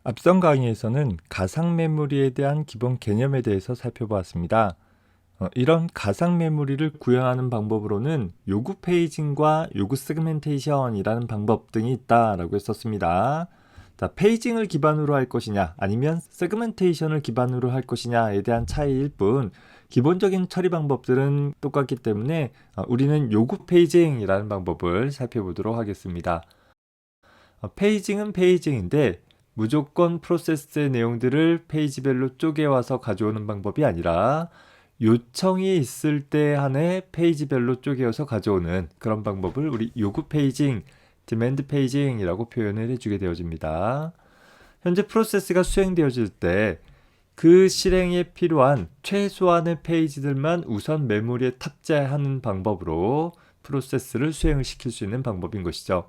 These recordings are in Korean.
앞선 강의에서는 가상 메모리에 대한 기본 개념에 대해서 살펴보았습니다. 이런 가상 메모리를 구현하는 방법으로는 요구 페이징과 요구 세그멘테이션이라는 방법 등이 있다라고 했었습니다. 자, 페이징을 기반으로 할 것이냐 아니면 세그멘테이션을 기반으로 할 것이냐에 대한 차이일 뿐 기본적인 처리 방법들은 똑같기 때문에 우리는 요구 페이징이라는 방법을 살펴보도록 하겠습니다. 페이징은 페이징인데 무조건 프로세스의 내용들을 페이지별로 쪼개와서 가져오는 방법이 아니라 요청이 있을 때 한해 페이지별로 쪼개어서 가져오는 그런 방법을 우리 요구 페이징, 디맨드 페이징이라고 표현을 해주게 되어집니다. 현재 프로세스가 수행되어질 때 그 실행에 필요한 최소한의 페이지들만 우선 메모리에 탑재하는 방법으로 프로세스를 수행을 시킬 수 있는 방법인 것이죠.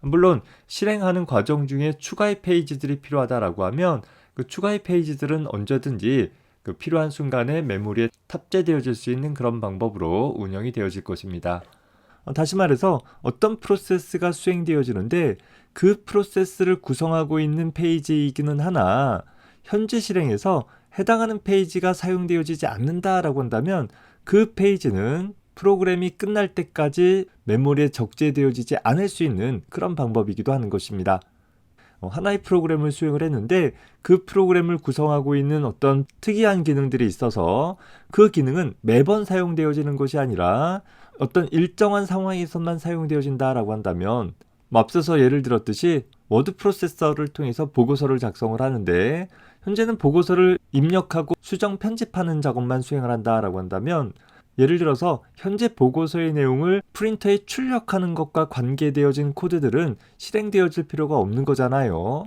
물론 실행하는 과정 중에 추가의 페이지들이 필요하다라고 하면 그 추가의 페이지들은 언제든지 그 필요한 순간에 메모리에 탑재되어질 수 있는 그런 방법으로 운영이 되어질 것입니다. 다시 말해서 어떤 프로세스가 수행되어지는데 그 프로세스를 구성하고 있는 페이지이기는 하나 현재 실행에서 해당하는 페이지가 사용되어지지 않는다라고 한다면 그 페이지는 프로그램이 끝날 때까지 메모리에 적재되어지지 않을 수 있는 그런 방법이기도 하는 것입니다. 하나의 프로그램을 수행을 했는데 그 프로그램을 구성하고 있는 어떤 특이한 기능들이 있어서 그 기능은 매번 사용되어지는 것이 아니라 어떤 일정한 상황에서만 사용되어진다라고 한다면 앞서서 예를 들었듯이 워드 프로세서를 통해서 보고서를 작성을 하는데 현재는 보고서를 입력하고 수정 편집하는 작업만 수행을 한다라고 한다면 예를 들어서 현재 보고서의 내용을 프린터에 출력하는 것과 관계되어진 코드들은 실행되어질 필요가 없는 거잖아요.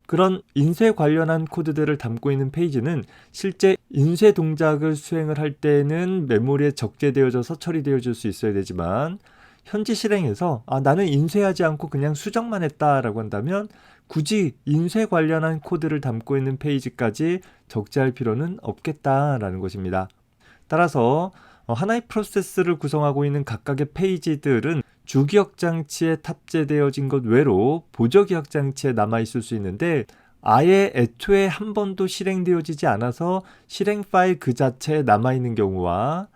그런 인쇄 관련한 코드들을 담고 있는 페이지는 실제 인쇄 동작을 수행을 할 때는 메모리에 적재되어져서 처리되어질 수 있어야 되지만 현재 실행에서 나는 인쇄하지 않고 그냥 수정만 했다라고 한다면 굳이 인쇄 관련한 코드를 담고 있는 페이지까지 적재할 필요는 없겠다라는 것입니다. 따라서 하나의 프로세스를 구성하고 있는 각각의 페이지들은 주기억 장치에 탑재되어진 것 외로 보조기억 장치에 남아있을 수 있는데 아예 애초에 한 번도 실행되어지지 않아서 실행 파일 그 자체에 남아있는 경우와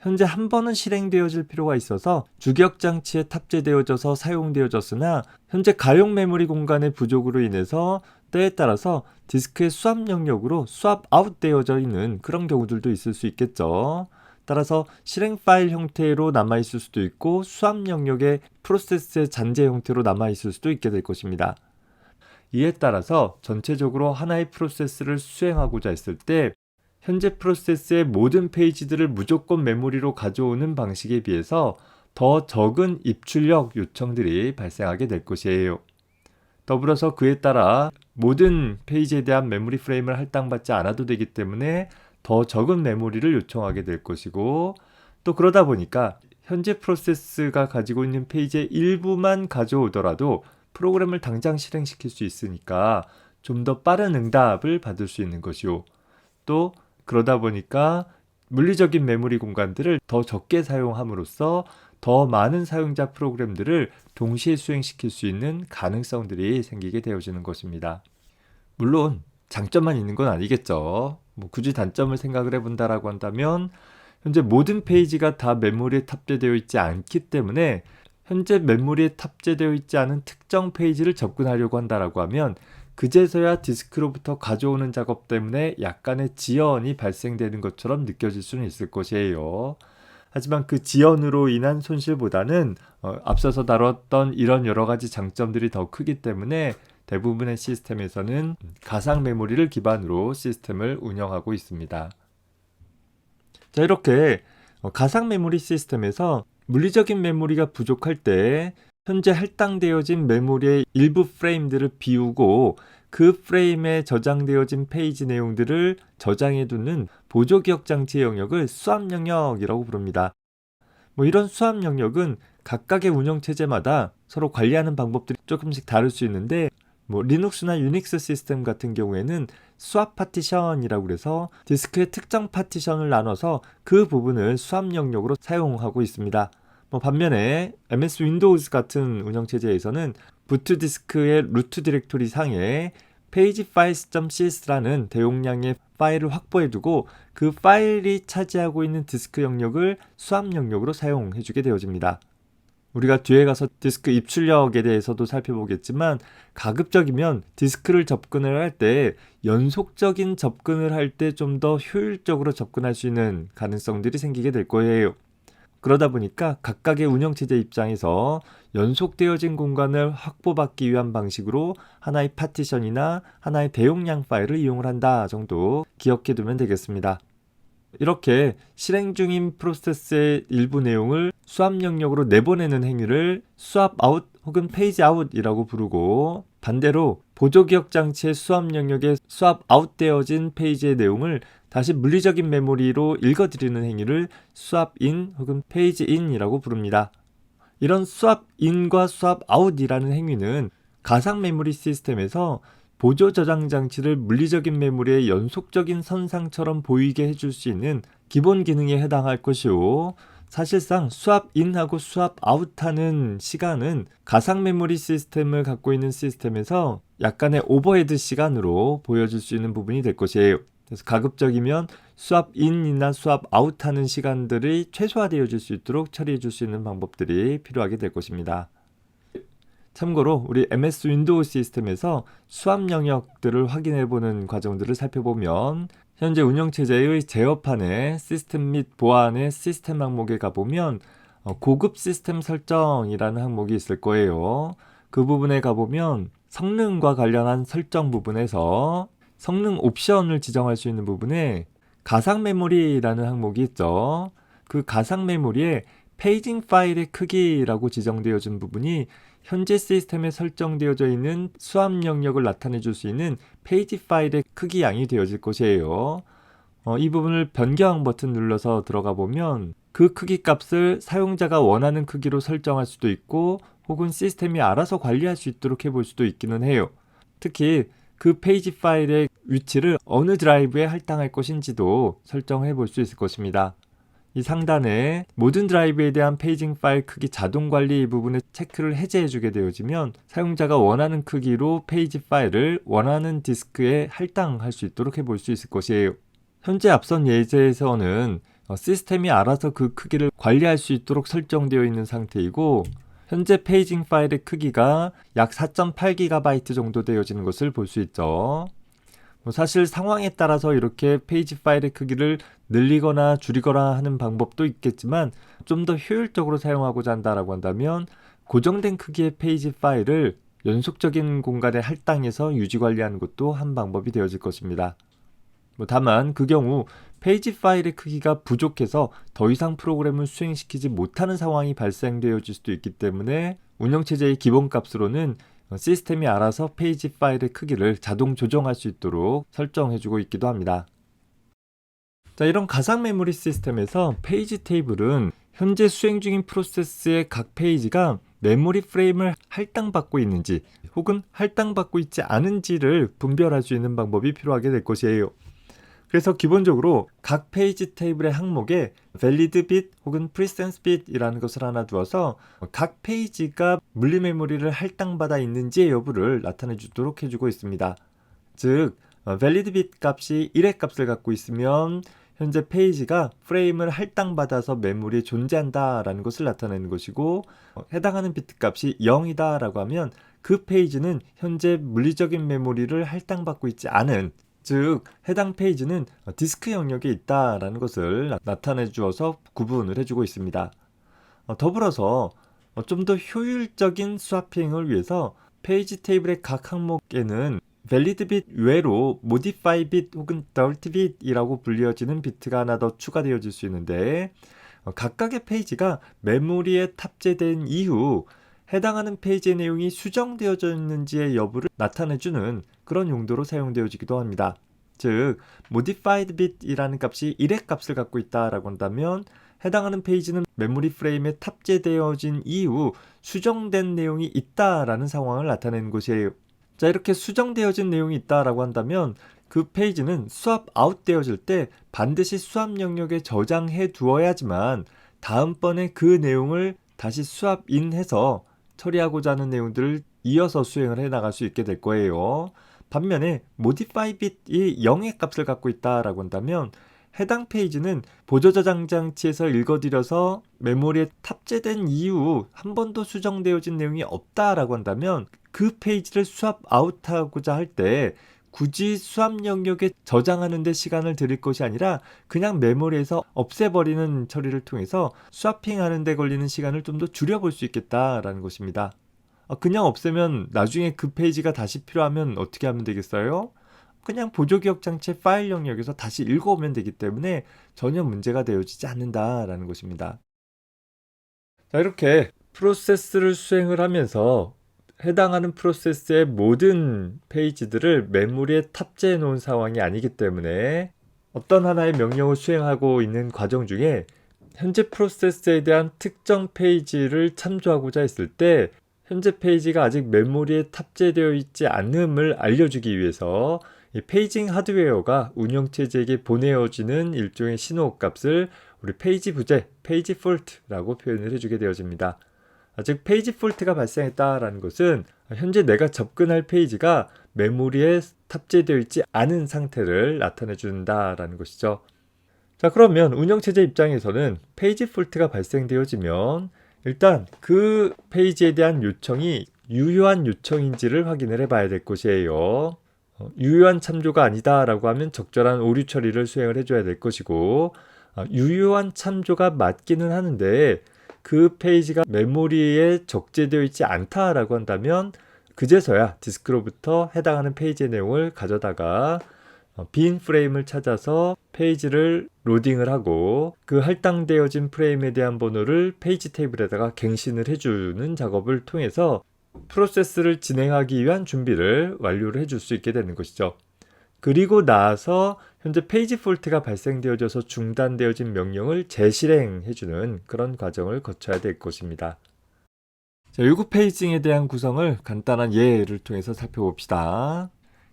현재 한 번은 실행되어질 필요가 있어서 주기억 장치에 탑재되어져서 사용되어졌으나 현재 가용 메모리 공간의 부족으로 인해서 때에 따라서 디스크의 수압 영역으로 수압 아웃되어져 있는 그런 경우들도 있을 수 있겠죠. 따라서 실행 파일 형태로 남아있을 수도 있고 수압 영역의 프로세스의 잔재 형태로 남아있을 수도 있게 될 것입니다. 이에 따라서 전체적으로 하나의 프로세스를 수행하고자 했을 때 현재 프로세스의 모든 페이지들을 무조건 메모리로 가져오는 방식에 비해서 더 적은 입출력 요청들이 발생하게 될 것이에요. 더불어서 그에 따라 모든 페이지에 대한 메모리 프레임을 할당받지 않아도 되기 때문에 더 적은 메모리를 요청하게 될 것이고 또 그러다 보니까 현재 프로세스가 가지고 있는 페이지의 일부만 가져오더라도 프로그램을 당장 실행시킬 수 있으니까 좀 더 빠른 응답을 받을 수 있는 것이요. 또 그러다 보니까 물리적인 메모리 공간들을 더 적게 사용함으로써 더 많은 사용자 프로그램들을 동시에 수행시킬 수 있는 가능성들이 생기게 되어지는 것입니다. 물론 장점만 있는 건 아니겠죠. 굳이 단점을 생각을 해본다라고 한다면 현재 모든 페이지가 다 메모리에 탑재되어 있지 않기 때문에 현재 메모리에 탑재되어 있지 않은 특정 페이지를 접근하려고 한다라고 하면 그제서야 디스크로부터 가져오는 작업 때문에 약간의 지연이 발생되는 것처럼 느껴질 수는 있을 것이에요. 하지만 그 지연으로 인한 손실보다는 앞서서 다뤘던 이런 여러 가지 장점들이 더 크기 때문에 대부분의 시스템에서는 가상 메모리를 기반으로 시스템을 운영하고 있습니다. 자, 이렇게 가상 메모리 시스템에서 물리적인 메모리가 부족할 때 현재 할당되어진 메모리의 일부 프레임들을 비우고 그 프레임에 저장되어진 페이지 내용들을 저장해두는 보조기억 장치의 영역을 수압 영역이라고 부릅니다. 이런 수압 영역은 각각의 운영체제마다 서로 관리하는 방법들이 조금씩 다를 수 있는데 리눅스나 유닉스 시스템 같은 경우에는 수압 파티션이라고 해서 디스크의 특정 파티션을 나눠서 그 부분을 수압 영역으로 사용하고 있습니다. 반면에 MS 윈도우즈 같은 운영체제에서는 부트 디스크의 루트 디렉토리 상에 pagefiles.cs라는 대용량의 파일을 확보해두고 그 파일이 차지하고 있는 디스크 영역을 수압 영역으로 사용해주게 되어집니다. 우리가 뒤에 가서 디스크 입출력에 대해서도 살펴보겠지만 가급적이면 디스크를 접근을 할 때 연속적인 접근을 할 때 좀 더 효율적으로 접근할 수 있는 가능성들이 생기게 될 거예요. 그러다 보니까 각각의 운영체제 입장에서 연속되어진 공간을 확보받기 위한 방식으로 하나의 파티션이나 하나의 대용량 파일을 이용을 한다 정도 기억해 두면 되겠습니다. 이렇게 실행 중인 프로세스의 일부 내용을 수압 영역으로 내보내는 행위를 수압 아웃 혹은 페이지 아웃이라고 부르고, 반대로 보조 기억 장치의 수압 영역에 수압 아웃되어진 페이지의 내용을 다시 물리적인 메모리로 읽어드리는 행위를 수압 인 혹은 페이지 인이라고 부릅니다. 이런 수압 인과 수압 아웃이라는 행위는 가상 메모리 시스템에서 보조 저장 장치를 물리적인 메모리의 연속적인 선상처럼 보이게 해줄 수 있는 기본 기능에 해당할 것이고, 사실상 수압 인하고 수압 아웃하는 시간은 가상 메모리 시스템을 갖고 있는 시스템에서 약간의 오버헤드 시간으로 보여줄 수 있는 부분이 될 것이에요. 그래서 가급적이면 수압 인이나 수압 아웃하는 시간들이 최소화되어질 수 있도록 처리해 줄 수 있는 방법들이 필요하게 될 것입니다. 참고로 우리 MS 윈도우 시스템에서 수압 영역들을 확인해보는 과정들을 살펴보면 현재 운영체제의 제어판의 시스템 및 보안의 시스템 항목에 가보면 고급 시스템 설정이라는 항목이 있을 거예요. 그 부분에 가보면 성능과 관련한 설정 부분에서 성능 옵션을 지정할 수 있는 부분에 가상 메모리라는 항목이 있죠. 그 가상 메모리에 페이징 파일의 크기라고 지정되어진 부분이 현재 시스템에 설정되어져 있는 수압 영역을 나타내 줄 수 있는 페이지 파일의 크기 양이 되어질 것이에요. 이 부분을 변경 버튼 눌러서 들어가 보면 그 크기 값을 사용자가 원하는 크기로 설정할 수도 있고, 혹은 시스템이 알아서 관리할 수 있도록 해볼 수도 있기는 해요. 특히 그 페이지 파일의 위치를 어느 드라이브에 할당할 것인지도 설정해 볼 수 있을 것입니다. 이 상단에 모든 드라이브에 대한 페이징 파일 크기 자동 관리 부분에 체크를 해제해 주게 되어지면 사용자가 원하는 크기로 페이지 파일을 원하는 디스크에 할당할 수 있도록 해볼 수 있을 것이에요. 현재 앞선 예제에서는 시스템이 알아서 그 크기를 관리할 수 있도록 설정되어 있는 상태이고, 현재 페이징 파일의 크기가 약 4.8GB 정도 되어지는 것을 볼 수 있죠. 사실 상황에 따라서 이렇게 페이지 파일의 크기를 늘리거나 줄이거나 하는 방법도 있겠지만, 좀 더 효율적으로 사용하고자 한다라고 한다면 고정된 크기의 페이지 파일을 연속적인 공간에 할당해서 유지 관리하는 것도 한 방법이 되어질 것입니다. 다만 그 경우 페이지 파일의 크기가 부족해서 더 이상 프로그램을 수행시키지 못하는 상황이 발생되어질 수도 있기 때문에 운영체제의 기본값으로는 시스템이 알아서 페이지 파일의 크기를 자동 조정할 수 있도록 설정해주고 있기도 합니다. 자, 이런 가상 메모리 시스템에서 페이지 테이블은 현재 수행 중인 프로세스의 각 페이지가 메모리 프레임을 할당받고 있는지 혹은 할당받고 있지 않은지를 분별할 수 있는 방법이 필요하게 될 것이에요. 그래서 기본적으로 각 페이지 테이블의 항목에 valid bit 혹은 presence bit이라는 것을 하나 두어서 각 페이지가 물리 메모리를 할당받아 있는지의 여부를 나타내 주도록 해주고 있습니다. 즉 valid bit 값이 1의 값을 갖고 있으면 현재 페이지가 프레임을 할당받아서 메모리에 존재한다라는 것을 나타내는 것이고, 해당하는 비트 값이 0이다 라고 하면 그 페이지는 현재 물리적인 메모리를 할당받고 있지 않은, 즉 해당 페이지는 디스크 영역에 있다라는 것을 나타내 주어서 구분을 해주고 있습니다. 더불어서 좀 더 효율적인 스와핑을 위해서 페이지 테이블의 각 항목에는 valid bit 외로 modify bit 혹은 dirty bit이라고 불리어지는 비트가 하나 더 추가되어질 수 있는데, 각각의 페이지가 메모리에 탑재된 이후 해당하는 페이지의 내용이 수정되어져 있는지의 여부를 나타내주는 그런 용도로 사용되어지기도 합니다. 즉 modified bit이라는 값이 1의 값을 갖고 있다라고 한다면 해당하는 페이지는 메모리 프레임에 탑재되어진 이후 수정된 내용이 있다라는 상황을 나타내는 것이에요. 자, 이렇게 수정되어진 내용이 있다라고 한다면 그 페이지는 수압 아웃 되어질 때 반드시 수압 영역에 저장해 두어야지만 다음번에 그 내용을 다시 수압 인해서 처리하고자 하는 내용들을 이어서 수행을 해 나갈 수 있게 될 거예요. 반면에 modify bit이 0의 값을 갖고 있다라고 한다면 해당 페이지는 보조 저장 장치에서 읽어들여서 메모리에 탑재된 이후 한 번도 수정되어진 내용이 없다라고 한다면 그 페이지를 스왑 아웃하고자 할 때 굳이 수압 영역에 저장하는 데 시간을 들일 것이 아니라 그냥 메모리에서 없애버리는 처리를 통해서 스와핑하는 데 걸리는 시간을 좀 더 줄여볼 수 있겠다라는 것입니다. 그냥 없애면 나중에 그 페이지가 다시 필요하면 어떻게 하면 되겠어요? 그냥 보조기억 장치 파일 영역에서 다시 읽어오면 되기 때문에 전혀 문제가 되어지지 않는다라는 것입니다. 자, 이렇게 프로세스를 수행을 하면서 해당하는 프로세스의 모든 페이지들을 메모리에 탑재해 놓은 상황이 아니기 때문에 어떤 하나의 명령을 수행하고 있는 과정 중에 현재 프로세스에 대한 특정 페이지를 참조하고자 했을 때 현재 페이지가 아직 메모리에 탑재되어 있지 않음을 알려주기 위해서 이 페이징 하드웨어가 운영체제에게 보내어지는 일종의 신호 값을 우리 페이지 부재, 페이지 폴트라고 표현을 해주게 되어집니다. 즉 페이지 폴트가 발생했다라는 것은 현재 내가 접근할 페이지가 메모리에 탑재되어 있지 않은 상태를 나타내 준다라는 것이죠. 자, 그러면 운영체제 입장에서는 페이지 폴트가 발생되어지면 일단 그 페이지에 대한 요청이 유효한 요청인지를 확인을 해봐야 될 것이에요. 유효한 참조가 아니다라고 하면 적절한 오류 처리를 수행을 해줘야 될 것이고, 유효한 참조가 맞기는 하는데 그 페이지가 메모리에 적재되어 있지 않다라고 한다면 그제서야 디스크로부터 해당하는 페이지의 내용을 가져다가 빈 프레임을 찾아서 페이지를 로딩을 하고 그 할당되어진 프레임에 대한 번호를 페이지 테이블에다가 갱신을 해주는 작업을 통해서 프로세스를 진행하기 위한 준비를 완료를 해줄 수 있게 되는 것이죠. 그리고 나서 현재 페이지 폴트가 발생되어져서 중단되어진 명령을 재실행해주는 그런 과정을 거쳐야 될 것입니다. 자, 요구 페이징에 대한 구성을 간단한 예를 통해서 살펴봅시다.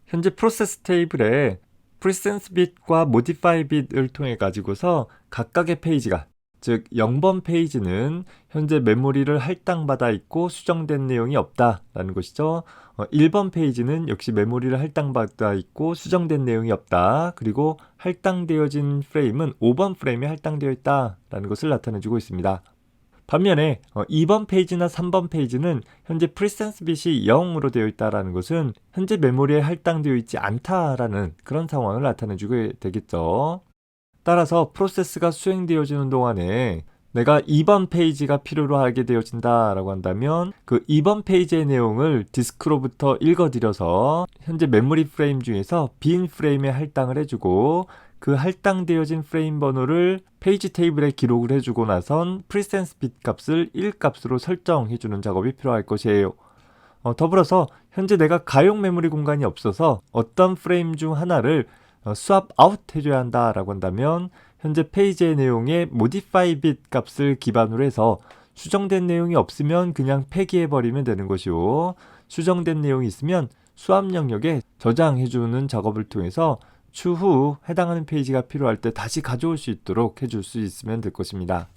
현재 프로세스 테이블에 프리센스 bit과 modify bit을 통해 가지고서 각각의 페이지가, 즉 0번 페이지는 현재 메모리를 할당받아 있고 수정된 내용이 없다라는 것이죠. 1번 페이지는 역시 메모리를 할당받아 있고 수정된 내용이 없다. 그리고 할당되어진 프레임은 5번 프레임에 할당되어 있다라는 것을 나타내주고 있습니다. 반면에 2번 페이지나 3번 페이지는 현재 프리센스 bit이 0으로 되어 있다는 것은 현재 메모리에 할당되어 있지 않다라는 그런 상황을 나타내주게 되겠죠. 따라서 프로세스가 수행되어지는 동안에 내가 2번 페이지가 필요로 하게 되어진다라고 한다면 그 2번 페이지의 내용을 디스크로부터 읽어들여서 현재 메모리 프레임 중에서 빈 프레임에 할당을 해주고 그 할당되어진 프레임 번호를 페이지 테이블에 기록을 해주고 나선 프리센스 bit 값을 1값으로 설정해주는 작업이 필요할 것이에요. 더불어서 현재 내가 가용 메모리 공간이 없어서 어떤 프레임 중 하나를 스왑 아웃 해줘야 한다라고 한다면 현재 페이지의 내용에 modify bit 값을 기반으로 해서 수정된 내용이 없으면 그냥 폐기해버리면 되는 것이고 수정된 내용이 있으면 수압 영역에 저장해주는 작업을 통해서 추후 해당하는 페이지가 필요할 때 다시 가져올 수 있도록 해줄 수 있으면 될 것입니다.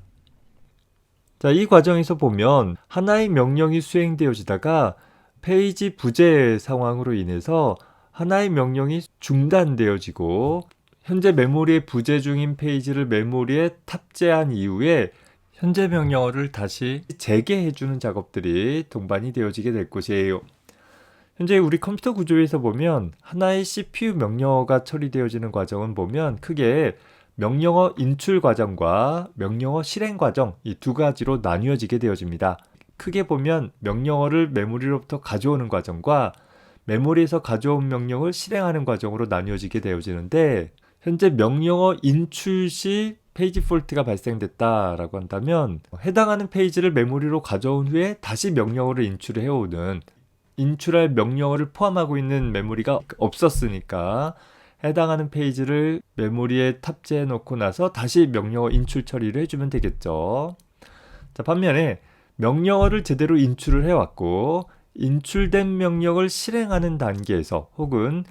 자, 이 과정에서 보면 하나의 명령이 수행되어지다가 페이지 부재 상황으로 인해서 하나의 명령이 중단되어지고 현재 메모리에 부재 중인 페이지를 메모리에 탑재한 이후에 현재 명령어를 다시 재개해주는 작업들이 동반이 되어지게 될 것이에요. 현재 우리 컴퓨터 구조에서 보면 하나의 CPU 명령어가 처리되어지는 과정은 보면 크게 명령어 인출 과정과 명령어 실행 과정 이 두 가지로 나뉘어지게 되어집니다. 크게 보면 명령어를 메모리로부터 가져오는 과정과 메모리에서 가져온 명령을 실행하는 과정으로 나뉘어지게 되어지는데 현재 명령어 인출 시 페이지 폴트가 발생됐다라고 한다면 해당하는 페이지를 메모리로 가져온 후에 다시 명령어를 인출을 해오는 인출할 명령어를 포함하고 있는 메모리가 없었으니까 해당하는 페이지를 메모리에 탑재해 놓고 나서 다시 명령어 인출 처리를 해주면 되겠죠. 자, 반면에 명령어를 제대로 인출을 해왔고 인출된 명령을 실행하는 단계에서 혹은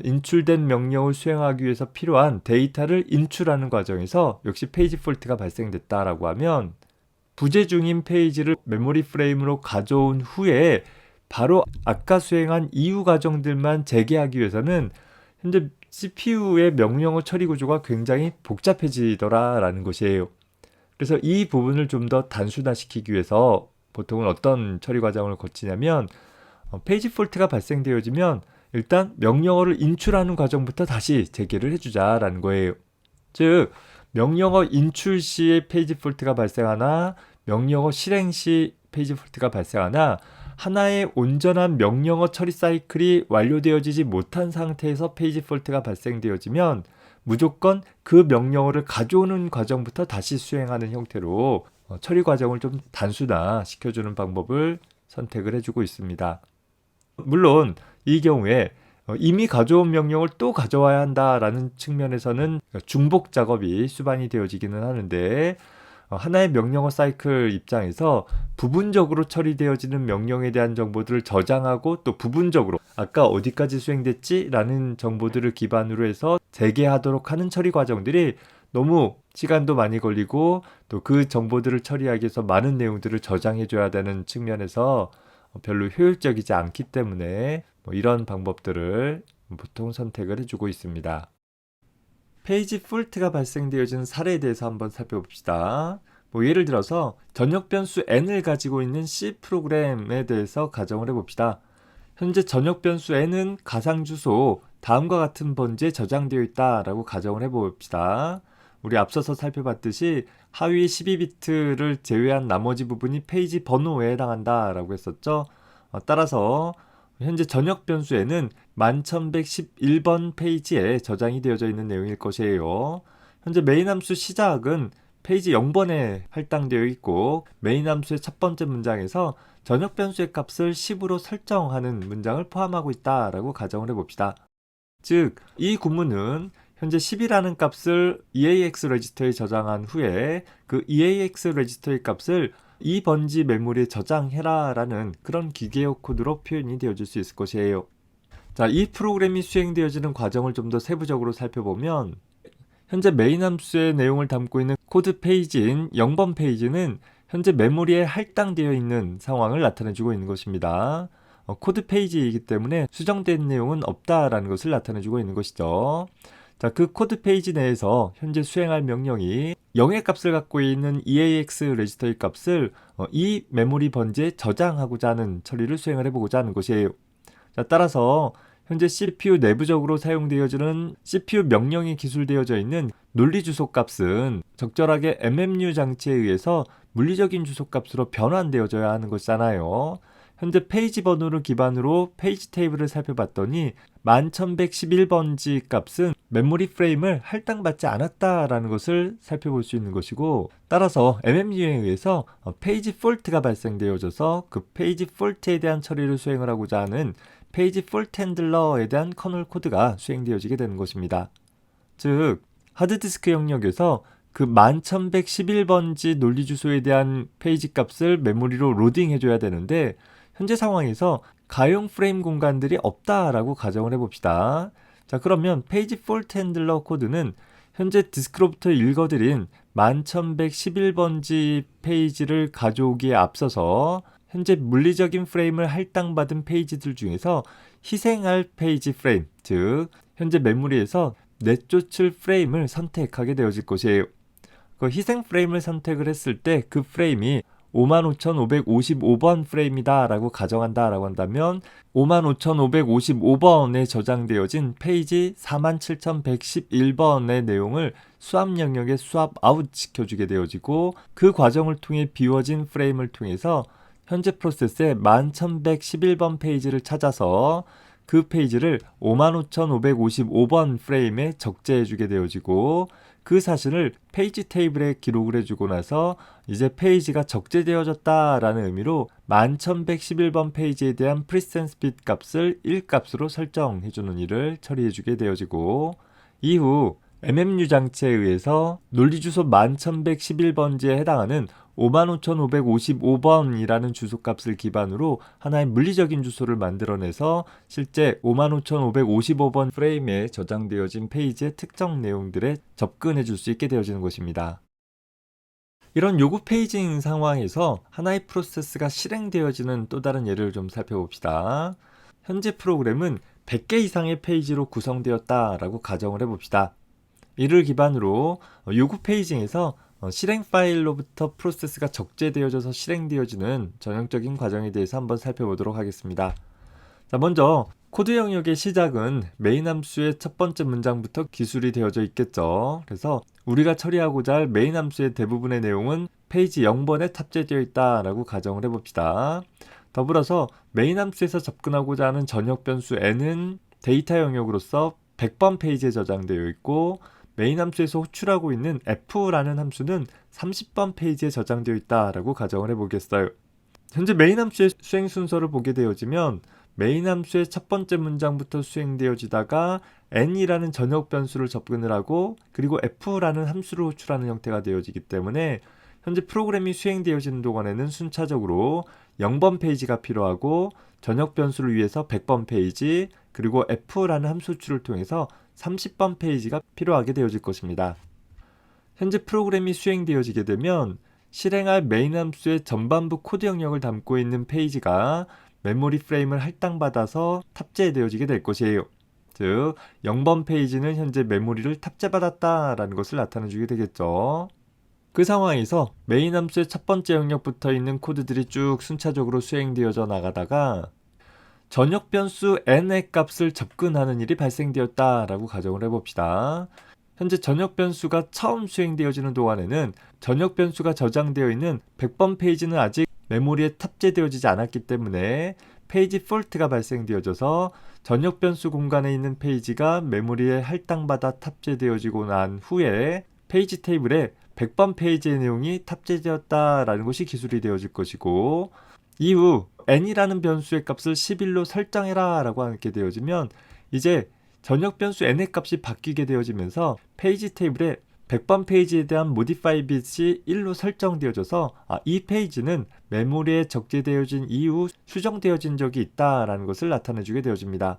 인출된 명령을 수행하기 위해서 필요한 데이터를 인출하는 과정에서 역시 페이지 폴트가 발생됐다라고 하면 부재 중인 페이지를 메모리 프레임으로 가져온 후에 바로 아까 수행한 이후 과정들만 재개하기 위해서는 현재 CPU의 명령어 처리 구조가 굉장히 복잡해지더라라는 것이에요. 그래서 이 부분을 좀 더 단순화시키기 위해서 보통은 어떤 처리 과정을 거치냐면 페이지 폴트가 발생되어지면 일단 명령어를 인출하는 과정부터 다시 재개를 해주자라는 거예요. 즉 명령어 인출 시에 페이지 폴트가 발생하나 명령어 실행 시 페이지 폴트가 발생하나 하나의 온전한 명령어 처리 사이클이 완료되어지지 못한 상태에서 페이지 폴트가 발생되어지면 무조건 그 명령어를 가져오는 과정부터 다시 수행하는 형태로 처리 과정을 좀 단순화 시켜주는 방법을 선택을 해주고 있습니다. 물론 이 경우에 이미 가져온 명령을 또 가져와야 한다라는 측면에서는 중복 작업이 수반이 되어지기는 하는데 하나의 명령어 사이클 입장에서 부분적으로 처리되어지는 명령에 대한 정보들을 저장하고 또 부분적으로 아까 어디까지 수행됐지? 라는 정보들을 기반으로 해서 재개하도록 하는 처리 과정들이 너무 시간도 많이 걸리고 또 그 정보들을 처리하기 위해서 많은 내용들을 저장해줘야 되는 측면에서 별로 효율적이지 않기 때문에 이런 방법들을 보통 선택을 해주고 있습니다. 페이지 폴트가 발생되어지는 사례에 대해서 한번 살펴봅시다. 예를 들어서 전역 변수 n을 가지고 있는 C 프로그램에 대해서 가정을 해봅시다. 현재 전역 변수 n은 가상 주소 다음과 같은 번지에 저장되어 있다라고 가정을 해봅시다. 우리 앞서서 살펴봤듯이 하위 12비트를 제외한 나머지 부분이 페이지 번호에 해당한다라고 했었죠. 따라서 현재 전역 변수에는 10111번 페이지에 저장이 되어져 있는 내용일 것이에요. 현재 메인 함수 시작은 페이지 0번에 할당되어 있고 메인 함수의 첫 번째 문장에서 전역 변수의 값을 10으로 설정하는 문장을 포함하고 있다라고 가정을 해봅시다. 즉, 이 구문은 현재 10이라는 값을 EAX 레지스터에 저장한 후에 그 EAX 레지스터의 값을 이 번지 메모리에 저장해라 라는 그런 기계어 코드로 표현이 되어질 수 있을 것이에요. 자, 이 프로그램이 수행되어지는 과정을 좀 더 세부적으로 살펴보면 현재 메인 함수의 내용을 담고 있는 코드 페이지인 0번 페이지는 현재 메모리에 할당되어 있는 상황을 나타내주고 있는 것입니다. 코드 페이지이기 때문에 수정된 내용은 없다라는 것을 나타내주고 있는 것이죠. 자, 그 코드 페이지 내에서 현재 수행할 명령이 0의 값을 갖고 있는 EAX 레지스터의 값을 이 메모리 번지에 저장하고자 하는 처리를 수행을 해보고자 하는 것이에요. 자, 따라서 현재 CPU 내부적으로 사용되어지는 CPU 명령이 기술되어져 있는 논리 주소 값은 적절하게 MMU 장치에 의해서 물리적인 주소 값으로 변환되어져야 하는 것이잖아요. 현재 페이지 번호를 기반으로 페이지 테이블을 살펴봤더니 11111번지 값은 메모리 프레임을 할당받지 않았다라는 것을 살펴볼 수 있는 것이고, 따라서 MMU에 의해서 페이지 폴트가 발생되어져서 그 페이지 폴트에 대한 처리를 수행을 하고자 하는 페이지 폴트 핸들러에 대한 커널 코드가 수행되어지게 되는 것입니다. 즉, 하드디스크 영역에서 그 11111번지 논리 주소에 대한 페이지 값을 메모리로 로딩 해줘야 되는데 현재 상황에서 가용 프레임 공간들이 없다라고 가정을 해봅시다. 자, 그러면 페이지 폴트 핸들러 코드는 현재 디스크로부터 읽어드린 11111번지 페이지를 가져오기에 앞서서 현재 물리적인 프레임을 할당받은 페이지들 중에서 희생할 페이지 프레임, 즉 현재 메모리에서 내쫓을 프레임을 선택하게 되어질 것이에요. 그 희생 프레임을 선택을 했을 때 그 프레임이 55,555번 프레임이다 라고 가정한다 라고 한다면 55,555번에 저장되어진 페이지 47,111번의 내용을 수압 영역에 수압 아웃 시켜주게 되어지고 그 과정을 통해 비워진 프레임을 통해서 현재 프로세스의 11,111번 페이지를 찾아서 그 페이지를 55,555번 프레임에 적재해주게 되어지고 그 사실을 페이지 테이블에 기록을 해주고 나서 이제 페이지가 적재되어졌다라는 의미로 1111번 페이지에 대한 프리센스 빗 값을 1값으로 설정해주는 일을 처리해주게 되어지고 이후 MMU 장치에 의해서 논리주소 1111번지에 해당하는 55,555번이라는 주소값을 기반으로 하나의 물리적인 주소를 만들어내서 실제 55,555번 프레임에 저장되어진 페이지의 특정 내용들에 접근해 줄 수 있게 되어지는 것입니다. 이런 요구 페이징 상황에서 하나의 프로세스가 실행되어지는 또 다른 예를 좀 살펴봅시다. 현재 프로그램은 100개 이상의 페이지로 구성되었다라고 가정을 해봅시다. 이를 기반으로 요구 페이징에서 실행 파일로부터 프로세스가 적재되어져서 실행되어지는 전형적인 과정에 대해서 한번 살펴보도록 하겠습니다. 자, 먼저 코드 영역의 시작은 메인 함수의 첫 번째 문장부터 기술이 되어져 있겠죠. 그래서 우리가 처리하고자 할 메인 함수의 대부분의 내용은 페이지 0번에 탑재되어 있다라고 가정을 해봅시다. 더불어서 메인 함수에서 접근하고자 하는 전역 변수 n은 데이터 영역으로서 100번 페이지에 저장되어 있고, 메인 함수에서 호출하고 있는 f라는 함수는 30번 페이지에 저장되어 있다라고 가정을 해보겠어요. 현재 메인 함수의 수행 순서를 보게 되어지면 메인 함수의 첫 번째 문장부터 수행되어지다가 n이라는 전역 변수를 접근을 하고, 그리고 f라는 함수를 호출하는 형태가 되어지기 때문에 현재 프로그램이 수행되어지는 동안에는 순차적으로 0번 페이지가 필요하고, 전역 변수를 위해서 100번 페이지, 그리고 f라는 함수 호출을 통해서 30번 페이지가 필요하게 되어질 것입니다. 현재 프로그램이 수행되어지게 되면 실행할 메인 함수의 전반부 코드 영역을 담고 있는 페이지가 메모리 프레임을 할당받아서 탑재되어지게 될 것이에요. 즉 0번 페이지는 현재 메모리를 탑재받았다라는 것을 나타내주게 되겠죠. 그 상황에서 메인 함수의 첫 번째 영역부터 있는 코드들이 쭉 순차적으로 수행되어져 나가다가 전역 변수 n의 값을 접근하는 일이 발생되었다라고 가정을 해봅시다. 현재 전역 변수가 처음 수행되어지는 동안에는 전역 변수가 저장되어 있는 100번 페이지는 아직 메모리에 탑재되어지지 않았기 때문에 페이지 폴트가 발생되어져서 전역 변수 공간에 있는 페이지가 메모리에 할당받아 탑재되어지고 난 후에 페이지 테이블에 100번 페이지의 내용이 탑재되었다라는 것이 기술이 되어질 것이고, 이후 n이라는 변수의 값을 11로 설정해라 라고 하게 되어지면 이제 전역 변수 n의 값이 바뀌게 되어지면서 페이지 테이블에 100번 페이지에 대한 modify bit이 1로 설정되어져서 이 페이지는 메모리에 적재되어진 이후 수정되어진 적이 있다라는 것을 나타내주게 되어집니다.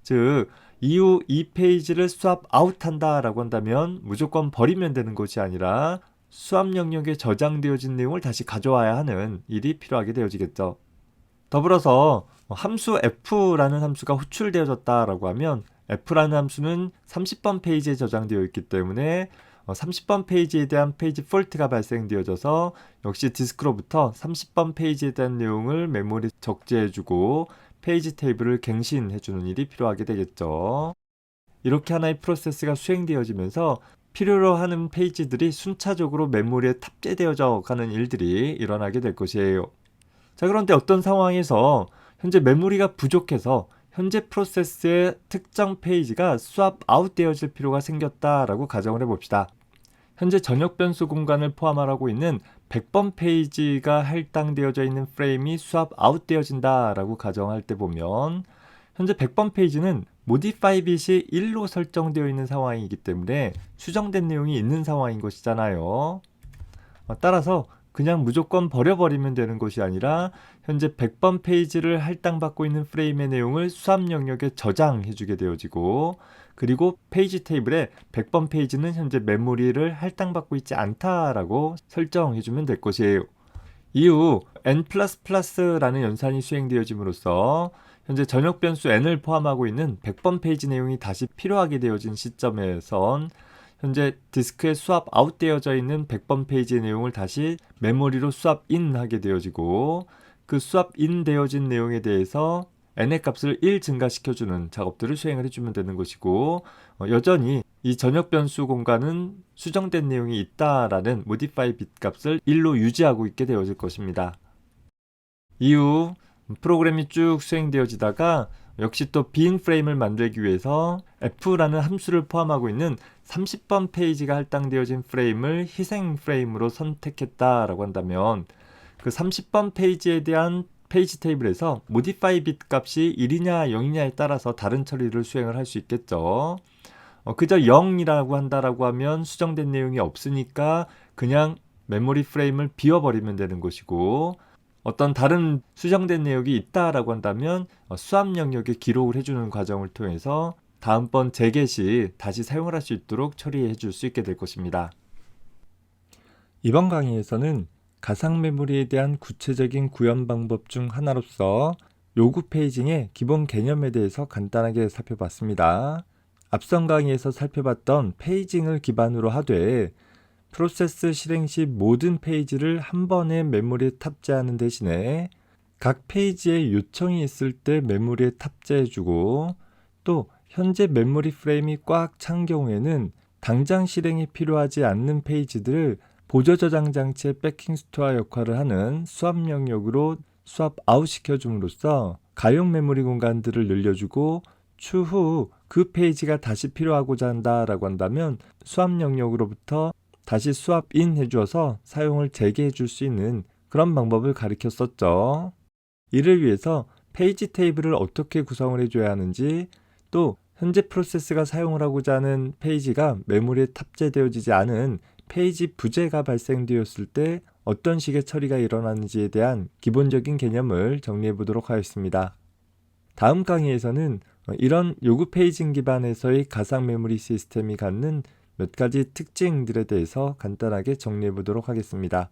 즉 이후 이 페이지를 swap out 한다라고 한다면 무조건 버리면 되는 것이 아니라 수압 영역에 저장되어진 내용을 다시 가져와야 하는 일이 필요하게 되어지겠죠. 더불어서 함수 f라는 함수가 호출되어졌다라고 하면 f라는 함수는 30번 페이지에 저장되어 있기 때문에 30번 페이지에 대한 페이지 폴트가 발생되어져서 역시 디스크로부터 30번 페이지에 대한 내용을 메모리 적재해주고 페이지 테이블을 갱신해주는 일이 필요하게 되겠죠. 이렇게 하나의 프로세스가 수행되어지면서 필요로 하는 페이지들이 순차적으로 메모리에 탑재되어져 가는 일들이 일어나게 될 것이에요. 자, 그런데 어떤 상황에서 현재 메모리가 부족해서 현재 프로세스의 특정 페이지가 swap out 되어질 필요가 생겼다라고 가정을 해봅시다. 현재 전역 변수 공간을 포함하고 있는 100번 페이지가 할당되어져 있는 프레임이 swap out 되어진다라고 가정할 때 보면 현재 100번 페이지는 modify bit이 1로 설정되어 있는 상황이기 때문에 수정된 내용이 있는 상황인 것이잖아요. 따라서 그냥 무조건 버려버리면 되는 것이 아니라 현재 100번 페이지를 할당받고 있는 프레임의 내용을 수압 영역에 저장해주게 되어지고, 그리고 페이지 테이블에 100번 페이지는 현재 메모리를 할당받고 있지 않다라고 설정해주면 될 것이에요. 이후 n++라는 연산이 수행되어짐으로써 현재 전역 변수 n을 포함하고 있는 100번 페이지 내용이 다시 필요하게 되어진 시점에선 현재 디스크에 swap out 되어져 있는 100번 페이지의 내용을 다시 메모리로 swap in 하게 되어지고, 그 swap in 되어진 내용에 대해서 n의 값을 1 증가시켜주는 작업들을 수행을 해주면 되는 것이고, 여전히 이 전역 변수 공간은 수정된 내용이 있다라는 modify bit 값을 1로 유지하고 있게 되어질 것입니다. 이후 프로그램이 쭉 수행되어지다가 역시 또 빈 프레임을 만들기 위해서 f라는 함수를 포함하고 있는 30번 페이지가 할당되어진 프레임을 희생 프레임으로 선택했다라고 한다면 그 30번 페이지에 대한 페이지 테이블에서 modify bit 값이 1이냐 0이냐에 따라서 다른 처리를 수행을 할 수 있겠죠. 그저 0이라고 한다라고 하면 수정된 내용이 없으니까 그냥 메모리 프레임을 비워버리면 되는 것이고, 어떤 다른 수정된 내용이 있다라고 한다면 수압 영역에 기록을 해주는 과정을 통해서 다음번 재개 시 다시 사용을 할 수 있도록 처리해 줄 수 있게 될 것입니다. 이번 강의에서는 가상 메모리에 대한 구체적인 구현 방법 중 하나로서 요구 페이징의 기본 개념에 대해서 간단하게 살펴봤습니다. 앞선 강의에서 살펴봤던 페이징을 기반으로 하되 프로세스 실행 시 모든 페이지를 한 번에 메모리에 탑재하는 대신에 각 페이지에 요청이 있을 때 메모리에 탑재해주고 또 현재 메모리 프레임이 꽉 찬 경우에는 당장 실행이 필요하지 않는 페이지들을 보조 저장 장치의 백킹 스토어 역할을 하는 수압 영역으로 수압 아웃 시켜줌으로써 가용 메모리 공간들을 늘려주고 추후 그 페이지가 다시 필요하고자 한다라고 한다면 수압 영역으로부터 다시 수압 인 해주어서 사용을 재개해 줄 수 있는 그런 방법을 가리켰었죠. 이를 위해서 페이지 테이블을 어떻게 구성을 해줘야 하는지 또 현재 프로세스가 사용을 하고자 하는 페이지가 메모리에 탑재되어지지 않은 페이지 부재가 발생되었을 때 어떤 식의 처리가 일어나는지에 대한 기본적인 개념을 정리해 보도록 하겠습니다. 다음 강의에서는 이런 요구 페이징 기반에서의 가상 메모리 시스템이 갖는 몇 가지 특징들에 대해서 간단하게 정리해 보도록 하겠습니다.